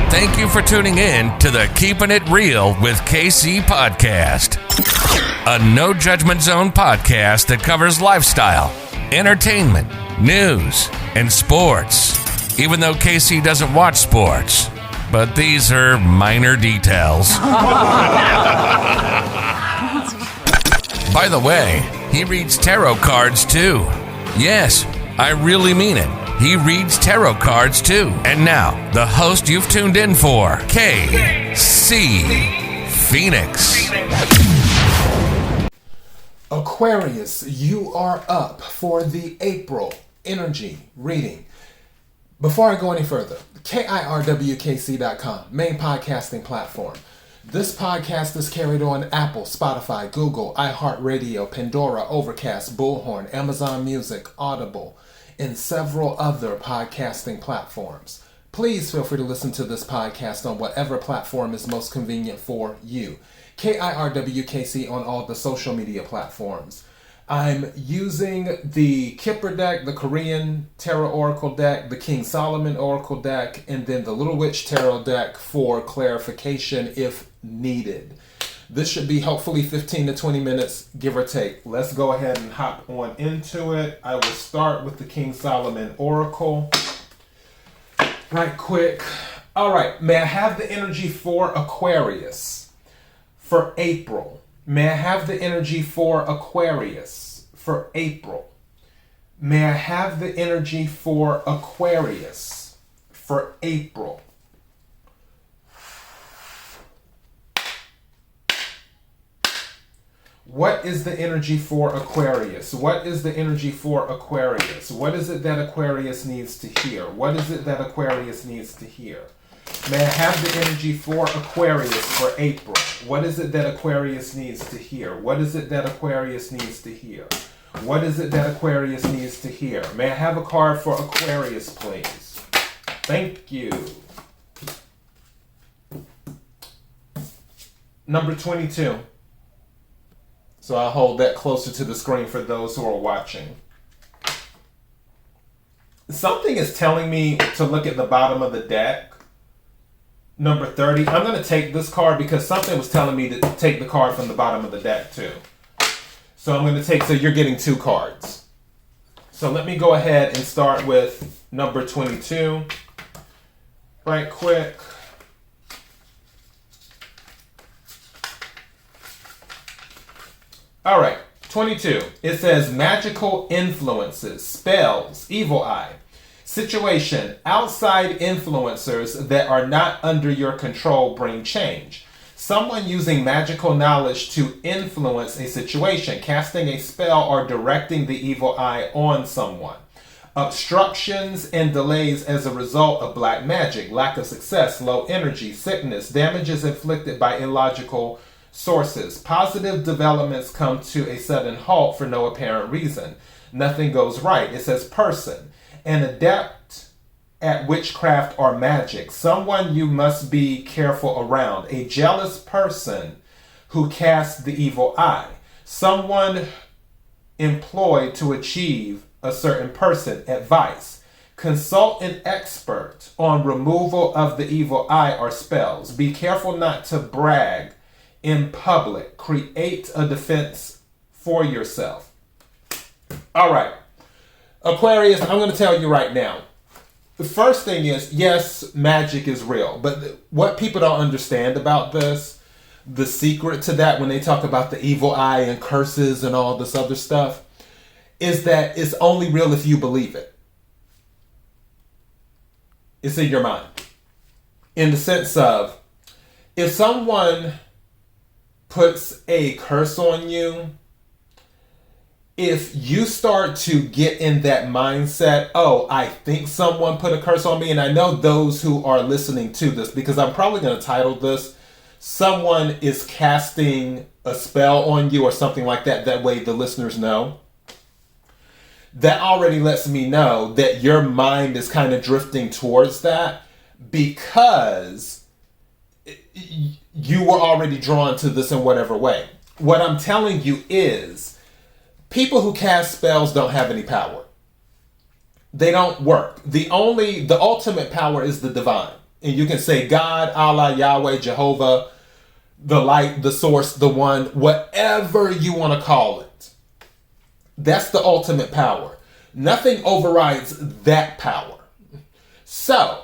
Thank you for tuning in to the Keeping It Real with KC podcast, a no judgment zone podcast that covers lifestyle, entertainment, news, and sports. Even though KC doesn't watch sports, but these are minor details. By the way, he reads tarot cards too. Yes, I really mean it. He reads tarot cards too. And now, the host you've tuned in for, KC Phoenix. Aquarius, you are up for the April energy reading. Before I go any further, KIRWKC.com, main podcasting platform. This podcast is carried on Apple, Spotify, Google, iHeartRadio, Pandora, Overcast, Bullhorn, Amazon Music, Audible, and several other podcasting platforms. Please feel free to listen to this podcast on whatever platform is most convenient for you. KIRWKC on all the social media platforms. I'm using the Kipper deck, the Korean Tarot Oracle deck, the King Solomon Oracle deck, and then the Little Witch Tarot deck for clarification if needed. This should be hopefully 15 to 20 minutes, give or take. Let's go ahead and hop on into it. I will start with the King Solomon Oracle. Right quick. All right, may I have the energy for Aquarius for April? May I have the energy for Aquarius for April? May I have the energy for Aquarius for April? What is the energy for Aquarius? What is the energy for Aquarius? What is it that Aquarius needs to hear? What is it that Aquarius needs to hear? May I have the energy for Aquarius for April? What is it that Aquarius needs to hear? What is it that Aquarius needs to hear? What is it that Aquarius needs to hear? May I have a card for Aquarius, please? Thank you. Number 22. So I'll hold that closer to the screen for those who are watching. Something is telling me to look at the bottom of the deck. Number 30. I'm going to take this card because something was telling me to take the card from the bottom of the deck too. So I'm going to take, so you're getting two cards. So let me go ahead and start with number 22. Right quick. All right, 22. It says magical influences, spells, evil eye. Situation, outside influencers that are not under your control bring change. Someone using magical knowledge to influence a situation, casting a spell or directing the evil eye on someone. Obstructions and delays as a result of black magic, lack of success, low energy, sickness, damages inflicted by illogical sources. Positive developments come to a sudden halt for no apparent reason. Nothing goes right. It says person. An adept at witchcraft or magic. Someone you must be careful around. A jealous person who casts the evil eye. Someone employed to achieve a certain person. Advice. Consult an expert on removal of the evil eye or spells. Be careful not to brag in public. Create a defense for yourself. All right. Aquarius, I'm going to tell you right now. The first thing is, yes, magic is real. But what people don't understand about this, the secret to that when they talk about the evil eye and curses and all this other stuff, is that it's only real if you believe it. It's in your mind. In the sense of, if someone puts a curse on you, if you start to get in that mindset, oh, I think someone put a curse on me, and I know those who are listening to this, because I'm probably going to title this, someone is casting a spell on you or something like that, that way the listeners know. That already lets me know that your mind is kind of drifting towards that because you were already drawn to this in whatever way. What I'm telling you is, people who cast spells don't have any power. They don't work. The ultimate power is the divine. And you can say God, Allah, Yahweh, Jehovah, the light, the source, the one, whatever you want to call it. That's the ultimate power. Nothing overrides that power. So,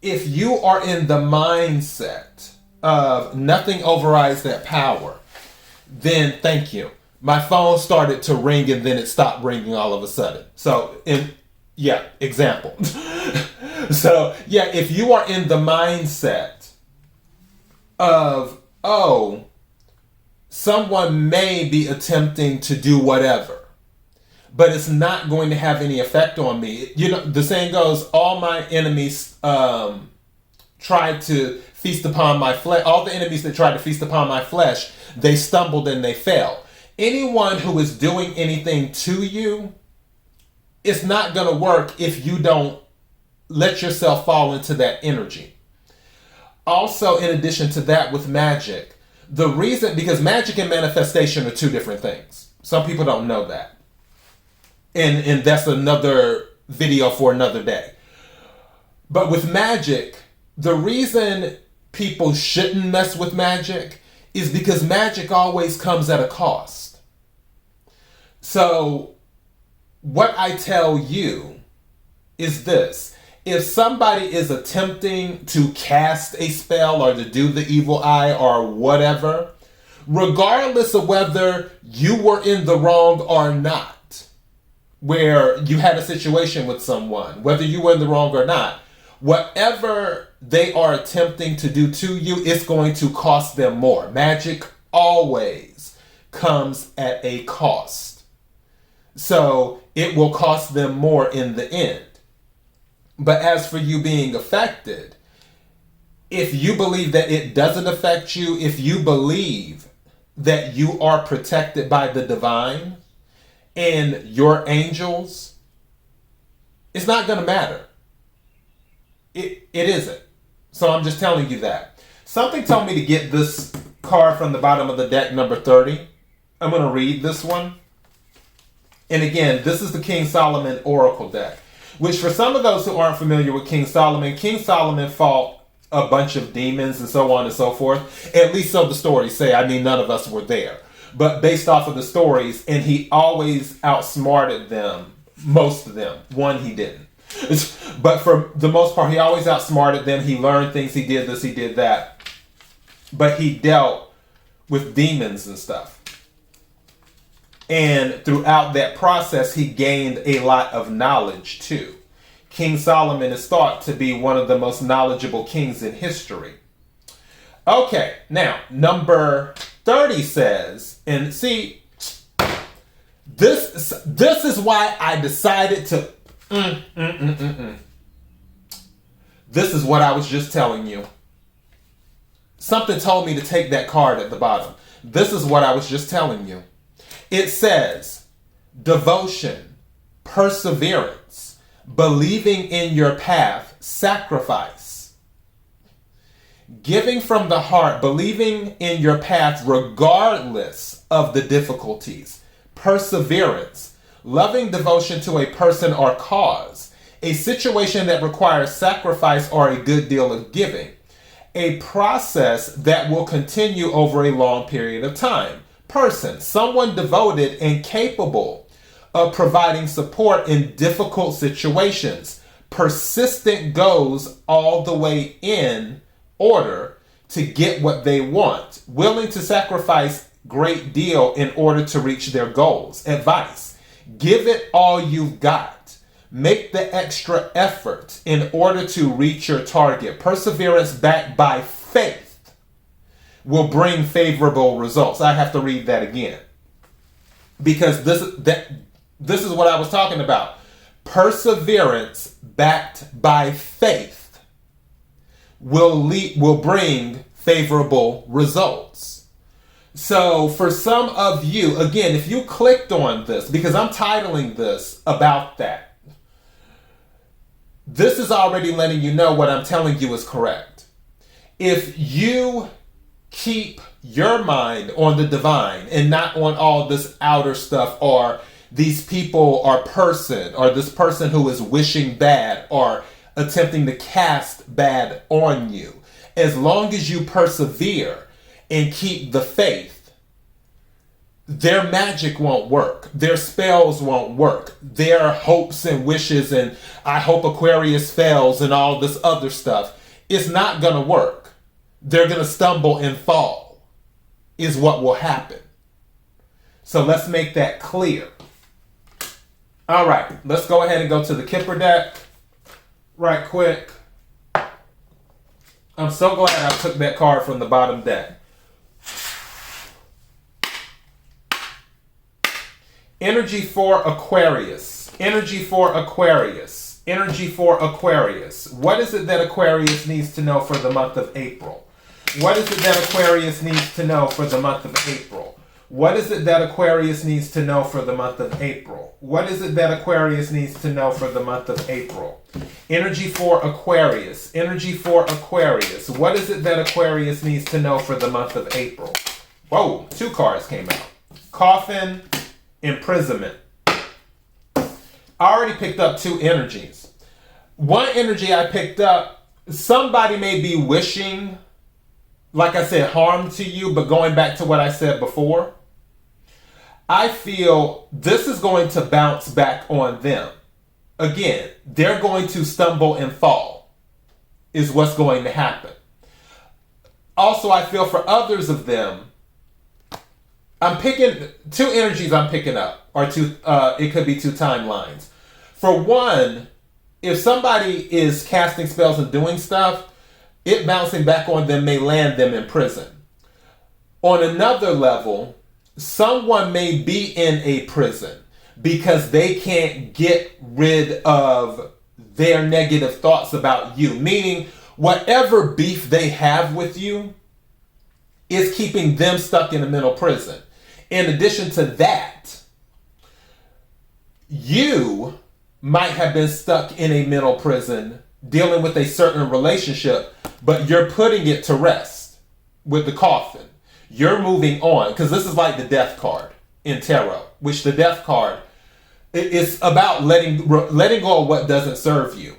if you are in the mindset of nothing overrides that power, then thank you. My phone started to ring and then it stopped ringing all of a sudden. So, example. So, if you are in the mindset of, someone may be attempting to do whatever, but it's not going to have any effect on me. You know, the saying goes, all my enemies tried to feast upon my flesh. All the enemies that tried to feast upon my flesh, they stumbled and they fell. Anyone who is doing anything to you, it's not going to work if you don't let yourself fall into that energy. Also, in addition to that, with magic, the reason, because magic and manifestation are two different things. Some people don't know that. And that's another video for another day. But with magic, the reason people shouldn't mess with magic is because magic always comes at a cost. So, what I tell you is this. If somebody is attempting to cast a spell or to do the evil eye or whatever, regardless of whether you were in the wrong or not, where you had a situation with someone, whether you were in the wrong or not, whatever they are attempting to do to you, it's going to cost them more. Magic always comes at a cost. So it will cost them more in the end. But as for you being affected, if you believe that it doesn't affect you, if you believe that you are protected by the divine and your angels, it's not going to matter. It isn't. So I'm just telling you that. Something told me to get this card from the bottom of the deck, number 30. I'm going to read this one. And again, this is the King Solomon Oracle deck, which for some of those who aren't familiar with King Solomon fought a bunch of demons and so on and so forth. At least so the stories say. I mean, none of us were there. But based off of the stories, and he always outsmarted them, most of them. One, he didn't. But for the most part, he always outsmarted them. He learned things. He did this, he did that. But he dealt with demons and stuff. And throughout that process, he gained a lot of knowledge too. King Solomon is thought to be one of the most knowledgeable kings in history. Okay, now, number 30 says, and see, this is why I decided to, This is what I was just telling you. Something told me to take that card at the bottom. This is what I was just telling you. It says, devotion, perseverance, believing in your path, sacrifice. Giving from the heart, believing in your path regardless of the difficulties. Perseverance, loving devotion to a person or cause. A situation that requires sacrifice or a good deal of giving. A process that will continue over a long period of time. Person, someone devoted and capable of providing support in difficult situations. Persistent goes all the way in order to get what they want. Willing to sacrifice great deal in order to reach their goals. Advice, give it all you've got. Make the extra effort in order to reach your target. Perseverance backed by faith will bring favorable results. I have to read that again, because this is what I was talking about. Perseverance backed by faith will bring favorable results. So for some of you, again, if you clicked on this, because I'm titling this about that, this is already letting you know what I'm telling you is correct. If you keep your mind on the divine and not on all this outer stuff, or these people or person, or this person who is wishing bad, or attempting to cast bad on you. As long as you persevere and keep the faith, their magic won't work. Their spells won't work. Their hopes and wishes and I hope Aquarius fails and all this other stuff, it's not going to work. They're going to stumble and fall is what will happen. So let's make that clear. All right, let's go ahead and go to the Kipper deck right quick. I'm so glad I took that card from the bottom deck. Energy for Aquarius. Energy for Aquarius. Energy for Aquarius. What is it that Aquarius needs to know for the month of April? What is it that Aquarius needs to know for the month of April? What is it that Aquarius needs to know for the month of April? What is it that Aquarius needs to know for the month of April? Energy for Aquarius. Energy for Aquarius. What is it that Aquarius needs to know for the month of April? Whoa, 2 cards came out. Coffin, imprisonment. I already picked up 2 energies. One energy I picked up, somebody may be wishing, like I said, harm to you, but going back to what I said before, I feel this is going to bounce back on them. Again, they're going to stumble and fall, is what's going to happen. Also, I feel for others of them, I'm picking 2 energies I'm picking up, or 2, it could be 2 timelines. For one, if somebody is casting spells and doing stuff, it bouncing back on them may land them in prison. On another level, someone may be in a prison because they can't get rid of their negative thoughts about you. Meaning, whatever beef they have with you is keeping them stuck in a mental prison. In addition to that, you might have been stuck in a mental prison dealing with a certain relationship, but you're putting it to rest with the coffin. You're moving on, because this is like the death card in tarot, which the death card is about letting go of what doesn't serve you.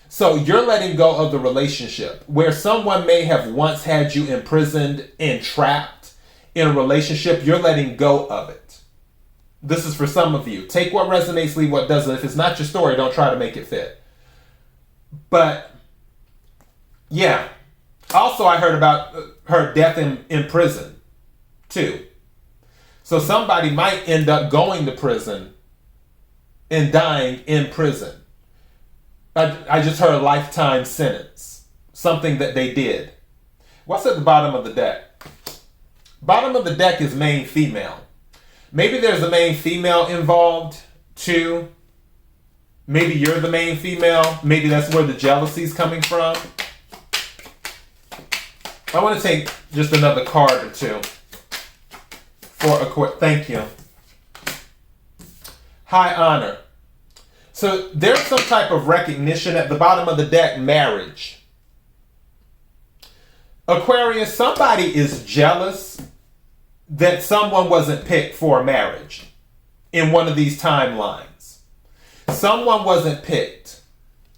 So you're letting go of the relationship where someone may have once had you imprisoned and trapped in a relationship. You're letting go of it. This is for some of you. Take what resonates, leave what doesn't. If it's not your story, don't try to make it fit. But yeah. Also, I heard about her death in prison too. So somebody might end up going to prison and dying in prison. I just heard a lifetime sentence. Something that they did. What's at the bottom of the deck? Bottom of the deck is main female. Maybe there's a main female involved too. Maybe you're the main female. Maybe that's where the jealousy is coming from. I want to take just another card or 2 for a quick. Thank you. High honor. So there's some type of recognition at the bottom of the deck. Marriage. Aquarius, somebody is jealous that someone wasn't picked for marriage in one of these timelines. Someone wasn't picked.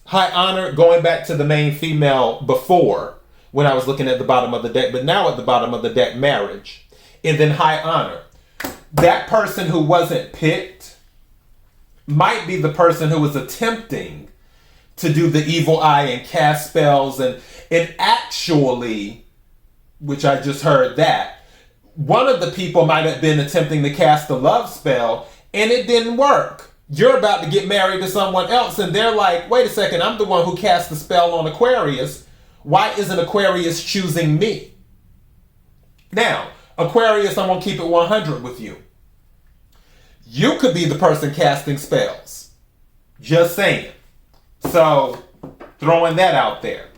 High honor, going back to the main female before when I was looking at the bottom of the deck, but now at the bottom of the deck, marriage. And then high honor. That person who wasn't picked might be the person who was attempting to do the evil eye and cast spells and actually, which I just heard that, one of the people might have been attempting to cast a love spell and it didn't work. You're about to get married to someone else and they're like, wait a second, I'm the one who cast the spell on Aquarius. Why isn't Aquarius choosing me? Now, Aquarius, I'm going to keep it 100 with you. You could be the person casting spells. Just saying. So, throwing that out there.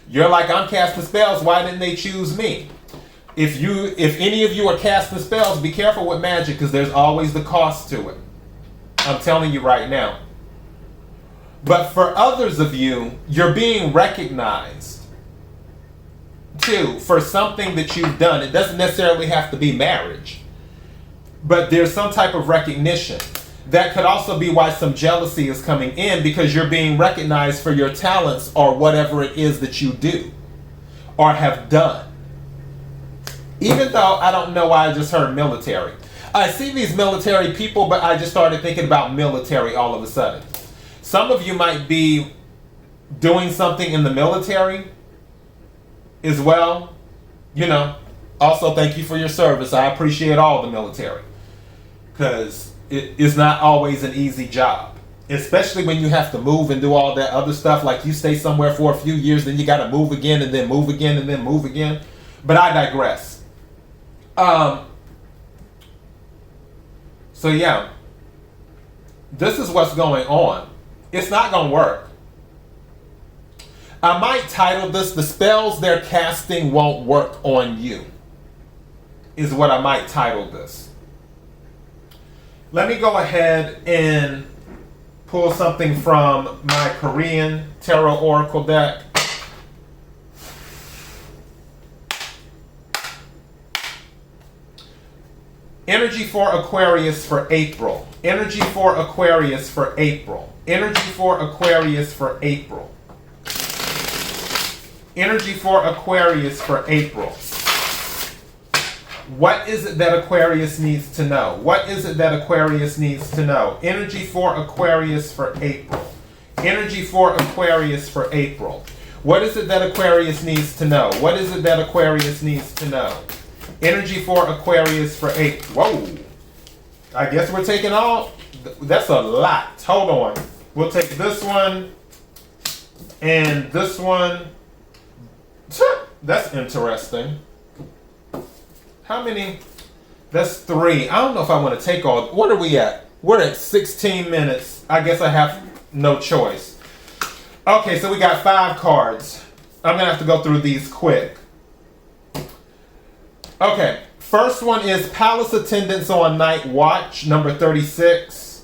You're like, I'm casting spells. Why didn't they choose me? If any of you are casting spells, be careful with magic because there's always the cost to it. I'm telling you right now. But for others of you, you're being recognized too for something that you've done. It doesn't necessarily have to be marriage, but there's some type of recognition. that could also be why some jealousy is coming in, because you're being recognized for your talents or whatever it is that you do or have done. Even though I don't know why I just heard military. I see these military people, but I just started thinking about military all of a sudden. Some of you might be doing something in the military as well. You know, also thank you for your service. I appreciate all the military, because it is not always an easy job, especially when you have to move and do all that other stuff. Like, you stay somewhere for a few years, then you got to move again, and then move again, and then move again. But I digress. So yeah, this is what's going on. It's not going to work. I might title this, "The Spells They're Casting Won't Work on You," is what I might title this. Let me go ahead and pull something from my Korean Tarot Oracle deck. Energy for Aquarius for April. Energy for Aquarius for April. Energy for Aquarius for April. Energy for Aquarius for April. What is it that Aquarius needs to know? What is it that Aquarius needs to know? Energy for Aquarius for April. Energy for Aquarius for April. What is it that Aquarius needs to know? What is it that Aquarius needs to know? Energy for Aquarius for April. Whoa. I guess we're taking all. That's a lot. Hold on. We'll take this one and this one. That's interesting. How many? That's 3. I don't know if I want to take all. What are we at? We're at 16 minutes. I guess I have no choice. Okay, so we got 5 cards. I'm going to have to go through these quick. Okay, first one is Palace Attendants on Night Watch, number 36.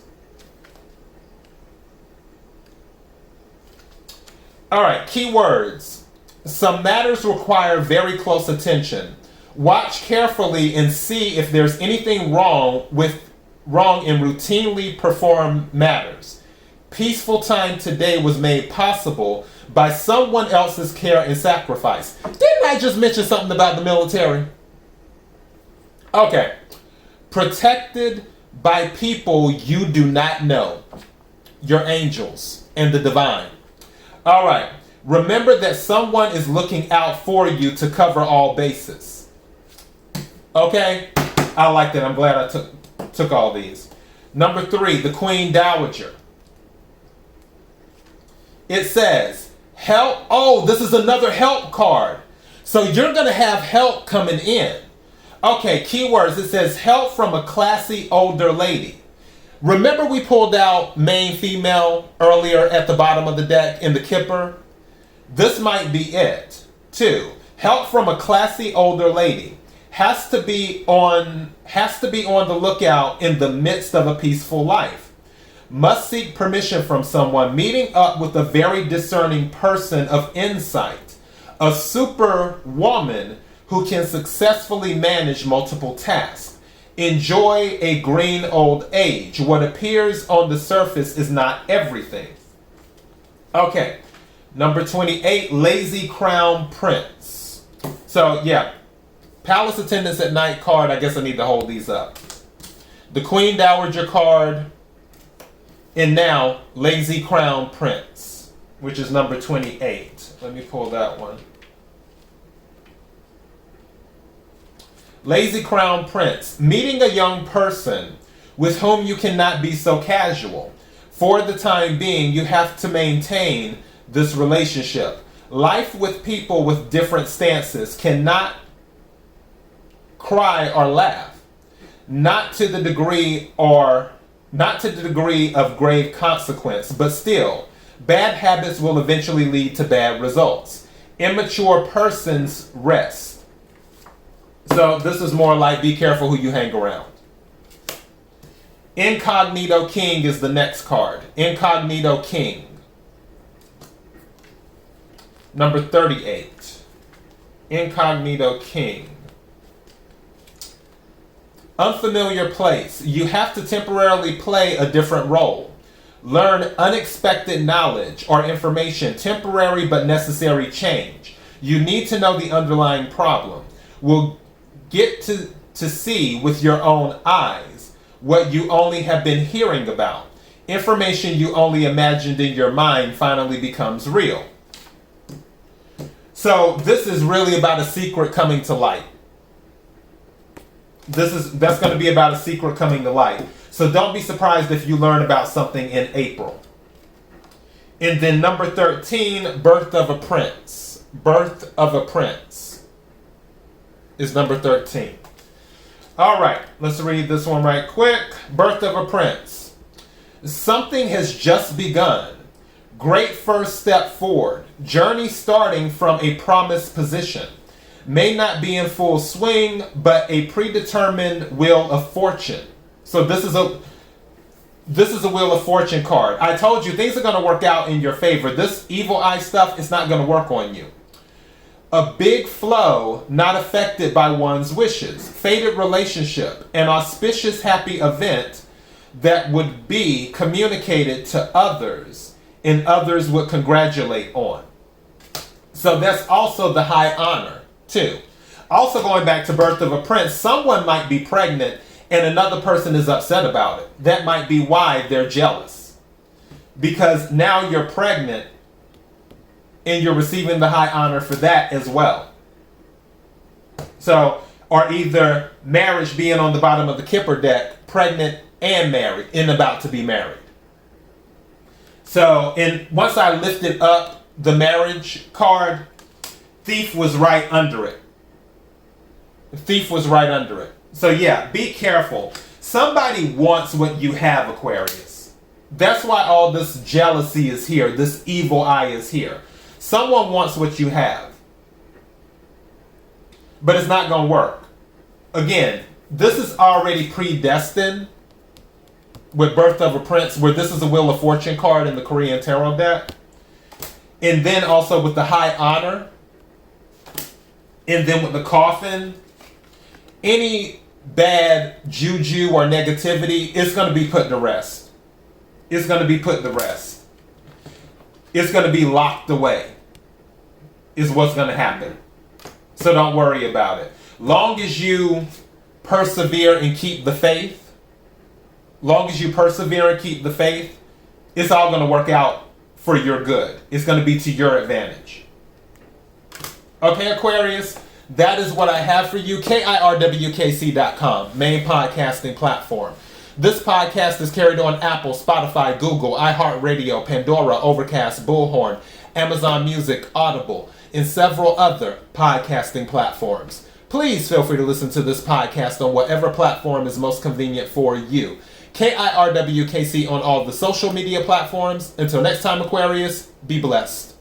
All right, keywords. Some matters require very close attention. Watch carefully and see if there's anything wrong in routinely performed matters. Peaceful time today was made possible by someone else's care and sacrifice. Didn't I just mention something about the military? Okay. Protected by people you do not know. Your angels and the divine. All right. Remember that someone is looking out for you to cover all bases. Okay? I like that. I'm glad I took all these. Number 3, the Queen Dowager. It says, help. Oh, this is another help card. So you're going to have help coming in. Okay, keywords. It says help from a classy older lady. Remember we pulled out main female earlier at the bottom of the deck in the Kipper? This might be it. 2, help from a classy older lady. Has to be on the lookout in the midst of a peaceful life. Must seek permission from someone. Meeting up with a very discerning person of insight. A super woman who can successfully manage multiple tasks. Enjoy a green old age. What appears on the surface is not everything. Okay. Number 28, Lazy Crown Prince. So, yeah. Palace Attendants at Night card. I guess I need to hold these up. The Queen Dowager card. And now, Lazy Crown Prince, which is number 28. Let me pull that one. Lazy Crown Prince. Meeting a young person with whom you cannot be so casual. For the time being, you have to maintain this relationship. Life with people with different stances cannot cry or laugh. Not to the degree of grave consequence, but still, bad habits will eventually lead to bad results. Immature persons rest. So this is more like be careful who you hang around. Incognito King is the next card. Incognito King. Number 38. Incognito King. Unfamiliar place. You have to temporarily play a different role. Learn unexpected knowledge or information, temporary but necessary change. You need to know the underlying problem. Will get to see with your own eyes what you only have been hearing about. Information you only imagined in your mind finally becomes real. So this is really about a secret coming to light. That's going to be about a secret coming to light. So don't be surprised if you learn about something in April. And then number 13, birth of a prince. Birth of a prince is number 13. All right, let's read this one right quick. Birth of a prince. Something has just begun. Great first step forward. Journey starting from a promised position. May not be in full swing, but a predetermined wheel of fortune. So this is a Wheel of Fortune card. I told you things are going to work out in your favor. This evil eye stuff is not going to work on you. A big flow not affected by one's wishes. Fated relationship. An auspicious happy event that would be communicated to others and others would congratulate on. So that's also the high honor too. Also going back to birth of a prince, someone might be pregnant and another person is upset about it. That might be why they're jealous. Because now you're pregnant and you're receiving the high honor for that as well. So, or either marriage being on the bottom of the Kipper deck, pregnant and married, and about to be married. So, and once I lifted up the marriage card, thief was right under it. Thief was right under it. So yeah, be careful. Somebody wants what you have, Aquarius. That's why all this jealousy is here. This evil eye is here. Someone wants what you have. But it's not going to work. Again, this is already predestined with birth of a prince, where this is a Wheel of Fortune card in the Korean Tarot deck. And then also with the high honor. And then with the coffin. Any bad juju or negativity is going to be put to rest. It's going to be put to rest. It's going to be locked away is what's going to happen. So don't worry about it. Long as you persevere and keep the faith, it's all going to work out for your good. It's going to be to your advantage. Okay, Aquarius? That is what I have for you. KIRWKC.com, main podcasting platform. This podcast is carried on Apple, Spotify, Google, iHeartRadio, Pandora, Overcast, Bullhorn, Amazon Music, Audible, and several other podcasting platforms. Please feel free to listen to this podcast on whatever platform is most convenient for you. KIRWKC on all the social media platforms. Until next time, Aquarius, be blessed.